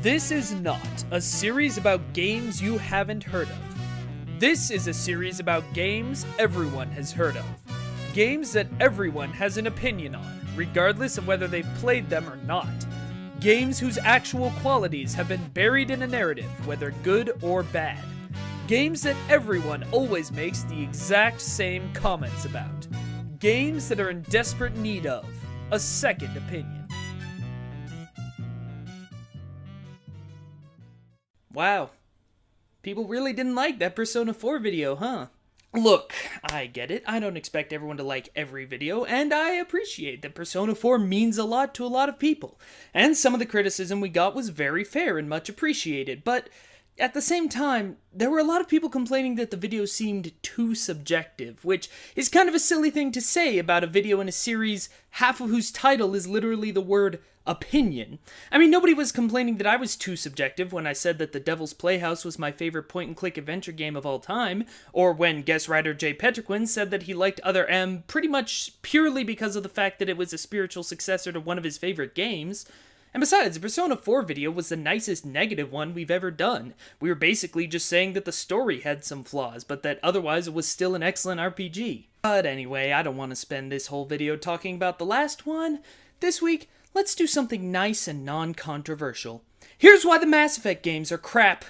This is not a series about games you haven't heard of. This is a series about games everyone has heard of. Games that everyone has an opinion on, regardless of whether they've played them or not. Games whose actual qualities have been buried in a narrative, whether good or bad. Games that everyone always makes the exact same comments about. Games that are in desperate need of a second opinion. Wow. People really didn't like that Persona 4 video, huh? Look, I get it. I don't expect everyone to like every video, and I appreciate that Persona 4 means a lot to a lot of people. And some of the criticism we got was very fair and much appreciated, but at the same time, there were a lot of people complaining that the video seemed too subjective, which is kind of a silly thing to say about a video in a series half of whose title is literally the word opinion. I mean, nobody was complaining that I was too subjective when I said that The Devil's Playhouse was my favorite point-and-click adventure game of all time, or when guest writer Jay Petriquin said that he liked Other M pretty much purely because of the fact that it was a spiritual successor to one of his favorite games. And besides, the Persona 4 video was the nicest negative one we've ever done. We were basically just saying that the story had some flaws, but that otherwise it was still an excellent RPG. But anyway, I don't want to spend this whole video talking about the last one. This week, let's do something nice and non-controversial. Here's why the Mass Effect games are crap.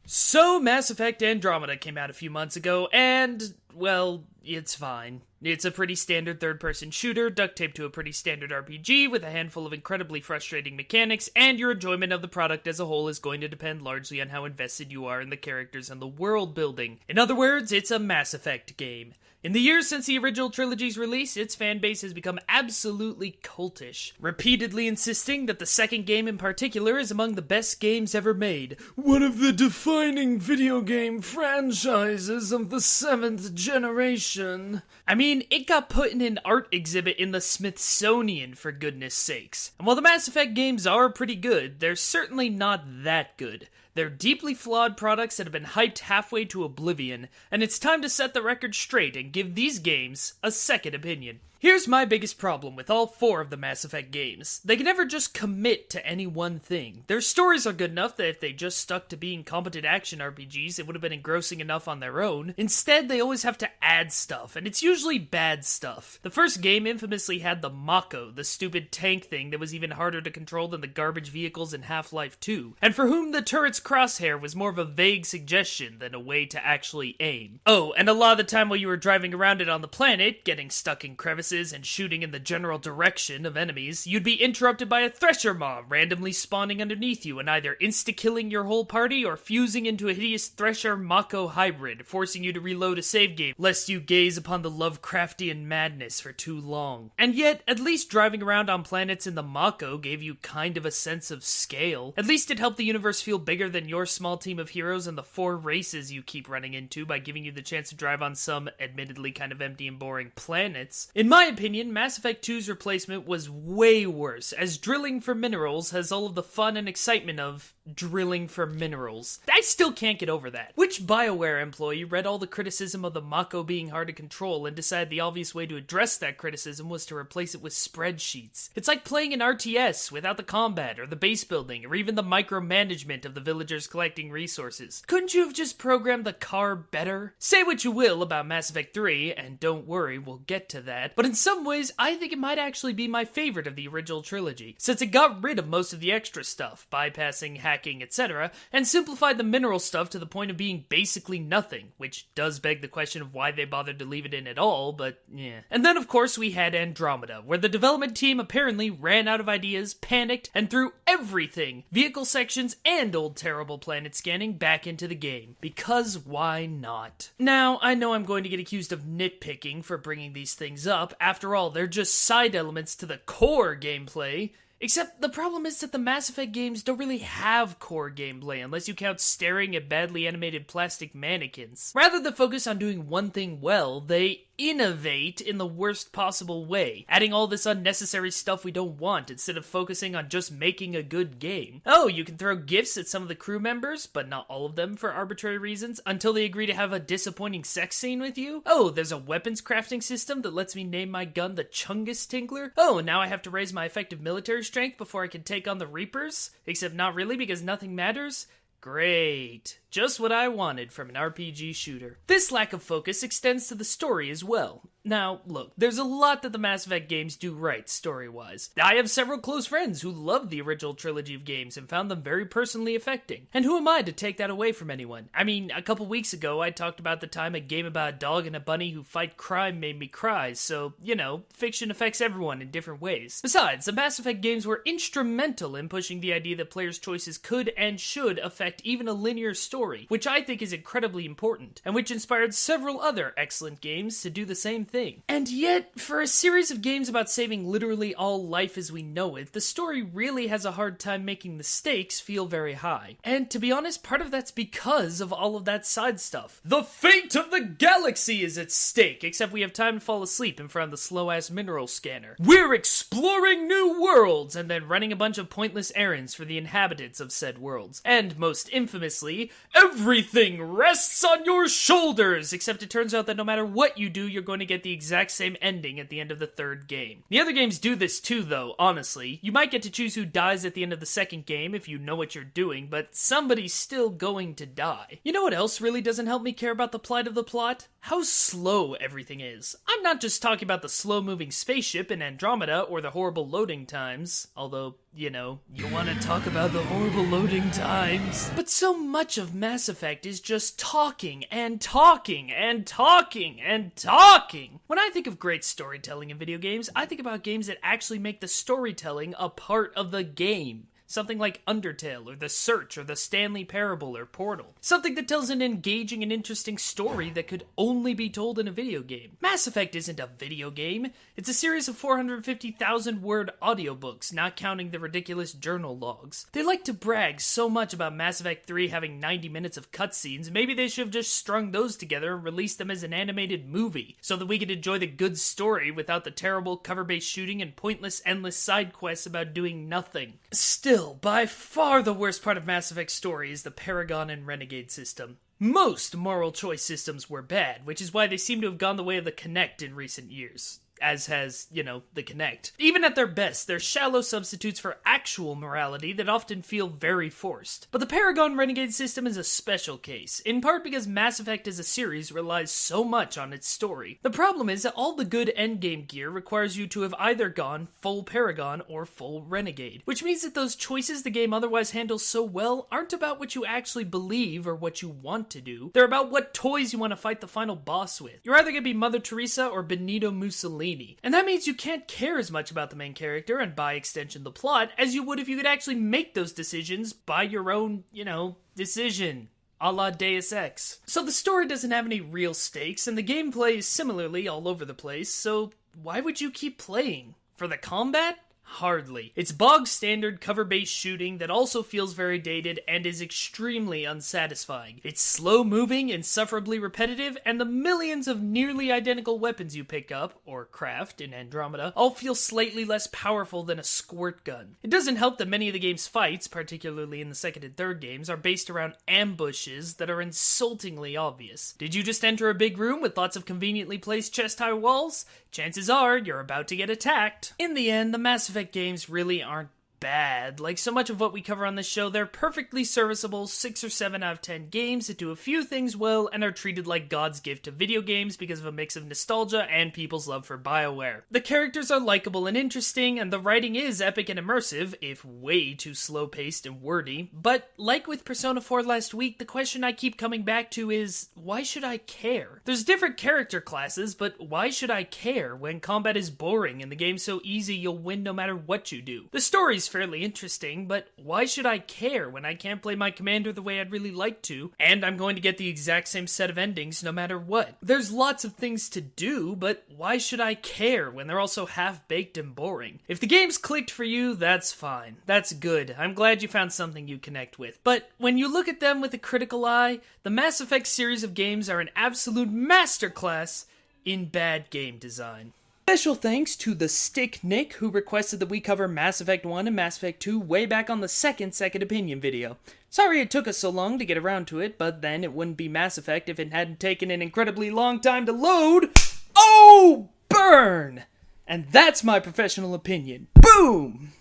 So, Mass Effect Andromeda came out a few months ago, and, well, it's fine. It's a pretty standard third-person shooter, duct-taped to a pretty standard RPG, with a handful of incredibly frustrating mechanics, and your enjoyment of the product as a whole is going to depend largely on how invested you are in the characters and the world building. In other words, it's a Mass Effect game. In the years since the original trilogy's release, its fanbase has become absolutely cultish, repeatedly insisting that the second game in particular is among the best games ever made. One of the defining video game franchises of the 7th generation. I mean, it got put in an art exhibit in the Smithsonian, for goodness sakes. And while the Mass Effect games are pretty good, they're certainly not that good. They're deeply flawed products that have been hyped halfway to oblivion, and it's time to set the record straight and give these games a second opinion. Here's my biggest problem with all 4 of the Mass Effect games. They can never just commit to any one thing. Their stories are good enough that if they just stuck to being competent action RPGs, it would have been engrossing enough on their own. Instead, they always have to add stuff, and it's usually bad stuff. The first game infamously had the Mako, the stupid tank thing that was even harder to control than the garbage vehicles in Half-Life 2, and for whom the turret's crosshair was more of a vague suggestion than a way to actually aim. Oh, and a lot of the time while you were driving around it on the planet, getting stuck in crevices, and shooting in the general direction of enemies, you'd be interrupted by a Thresher Maw randomly spawning underneath you and either insta-killing your whole party or fusing into a hideous Thresher-Mako hybrid, forcing you to reload a save game, lest you gaze upon the Lovecraftian madness for too long. And yet, at least driving around on planets in the Mako gave you kind of a sense of scale. At least it helped the universe feel bigger than your small team of heroes and the 4 races you keep running into by giving you the chance to drive on some, admittedly kind of empty and boring planets. In my opinion, Mass Effect 2's replacement was way worse, as drilling for minerals has all of the fun and excitement of drilling for minerals. I still can't get over that. Which BioWare employee read all the criticism of the Mako being hard to control and decided the obvious way to address that criticism was to replace it with spreadsheets? It's like playing an RTS without the combat, or the base building, or even the micromanagement of the villagers collecting resources. Couldn't you have just programmed the car better? Say what you will about Mass Effect 3, and don't worry, we'll get to that, but in some ways, I think it might actually be my favorite of the original trilogy, since it got rid of most of the extra stuff, bypassing hacking, etc., and simplified the mineral stuff to the point of being basically nothing, which does beg the question of why they bothered to leave it in at all, but yeah. And then of course we had Andromeda, where the development team apparently ran out of ideas, panicked, and threw everything, vehicle sections and old terrible planet scanning, back into the game. Because why not? Now, I know I'm going to get accused of nitpicking for bringing these things up. After all, they're just side elements to the core gameplay. Except the problem is that the Mass Effect games don't really have core gameplay unless you count staring at badly animated plastic mannequins. Rather than focus on doing one thing well, they innovate in the worst possible way, adding all this unnecessary stuff we don't want instead of focusing on just making a good game. Oh, you can throw gifts at some of the crew members, but not all of them for arbitrary reasons, until they agree to have a disappointing sex scene with you. Oh, there's a weapons crafting system that lets me name my gun the Chungus Tinkler. Oh, now I have to raise my effective military strength before I can take on the Reapers? Except not really, because nothing matters? Great. Just what I wanted from an RPG shooter. This lack of focus extends to the story as well. Now, look, there's a lot that the Mass Effect games do right, story-wise. I have several close friends who loved the original trilogy of games and found them very personally affecting. And who am I to take that away from anyone? I mean, a couple weeks ago, I talked about the time a game about a dog and a bunny who fight crime made me cry, so, you know, fiction affects everyone in different ways. Besides, the Mass Effect games were instrumental in pushing the idea that players' choices could and should affect even a linear story, which I think is incredibly important, and which inspired several other excellent games to do the same thing. And yet, for a series of games about saving literally all life as we know it, the story really has a hard time making the stakes feel very high. And to be honest, part of that's because of all of that side stuff. The fate of the galaxy is at stake, except we have time to fall asleep in front of the slow-ass mineral scanner. We're exploring new worlds, and then running a bunch of pointless errands for the inhabitants of said worlds. And most infamously, everything rests on your shoulders, except it turns out that no matter what you do, you're going to get the exact same ending at the end of the third game. The other games do this too, though, honestly. You might get to choose who dies at the end of the second game if you know what you're doing, but somebody's still going to die. You know what else really doesn't help me care about the plight of the plot? How slow everything is. I'm not just talking about the slow-moving spaceship in Andromeda or the horrible loading times, although, you know, you want to talk about the horrible loading times. But so much of Mass Effect is just talking and talking and talking and talking. When I think of great storytelling in video games, I think about games that actually make the storytelling a part of the game. Something like Undertale, or The Search, or The Stanley Parable, or Portal. Something that tells an engaging and interesting story that could only be told in a video game. Mass Effect isn't a video game. It's a series of 450,000-word audiobooks, not counting the ridiculous journal logs. They like to brag so much about Mass Effect 3 having 90 minutes of cutscenes, maybe they should have just strung those together and released them as an animated movie, so that we could enjoy the good story without the terrible cover-based shooting and pointless endless side quests about doing nothing. Still, by far the worst part of Mass Effect's story is the Paragon and Renegade system. Most moral choice systems were bad, which is why they seem to have gone the way of the Kinect in recent years. As has, you know, the Kinect. Even at their best, they're shallow substitutes for actual morality that often feel very forced. But the Paragon Renegade system is a special case, in part because Mass Effect as a series relies so much on its story. The problem is that all the good endgame gear requires you to have either gone full Paragon or full Renegade, which means that those choices the game otherwise handles so well aren't about what you actually believe or what you want to do. They're about what toys you want to fight the final boss with. You're either going to be Mother Teresa or Benito Mussolini. And that means you can't care as much about the main character, and by extension the plot, as you would if you could actually make those decisions by your own, you know, decision. A la Deus Ex. So the story doesn't have any real stakes, and the gameplay is similarly all over the place, so why would you keep playing? For the combat? Hardly. It's bog-standard cover-based shooting that also feels very dated and is extremely unsatisfying. It's slow-moving, insufferably repetitive, and the millions of nearly identical weapons you pick up, or craft, in Andromeda, all feel slightly less powerful than a squirt gun. It doesn't help that many of the game's fights, particularly in the second and third games, are based around ambushes that are insultingly obvious. Did you just enter a big room with lots of conveniently placed chest-high walls? Chances are you're about to get attacked. In the end, the Mass Effect games really aren't bad. Like so much of what we cover on this show, they're perfectly serviceable 6 or 7 out of 10 games that do a few things well and are treated like God's gift to video games because of a mix of nostalgia and people's love for BioWare. The characters are likable and interesting, and the writing is epic and immersive, if way too slow-paced and wordy. But like with Persona 4 last week, the question I keep coming back to is, why should I care? There's different character classes, but why should I care when combat is boring and the game's so easy you'll win no matter what you do? The story's fairly interesting, but why should I care when I can't play my commander the way I'd really like to, and I'm going to get the exact same set of endings no matter what? There's lots of things to do, but why should I care when they're also half-baked and boring? If the game's clicked for you, that's fine. That's good. I'm glad you found something you connect with. But when you look at them with a critical eye, the Mass Effect series of games are an absolute masterclass in bad game design. Special thanks to the Stick Nick, who requested that we cover Mass Effect 1 and Mass Effect 2 way back on the second Opinion video. Sorry it took us so long to get around to it, but then it wouldn't be Mass Effect if it hadn't taken an incredibly long time to load. Oh, burn! And that's my professional opinion. Boom!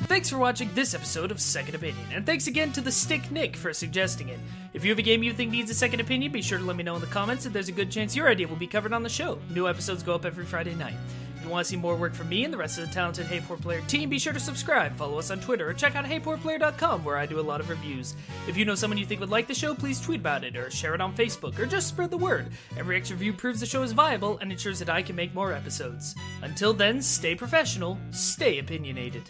Thanks for watching this episode of Second Opinion, and thanks again to the Stick Nick for suggesting it. If you have a game you think needs a second opinion, be sure to let me know in the comments, and there's a good chance your idea will be covered on the show. New episodes go up every Friday night. If you want to see more work from me and the rest of the talented Hey Poor Player team, be sure to subscribe, follow us on Twitter, or check out HeyPoorPlayer.com, where I do a lot of reviews. If you know someone you think would like the show, please tweet about it, or share it on Facebook, or just spread the word. Every extra review proves the show is viable and ensures that I can make more episodes. Until then, stay professional, stay opinionated.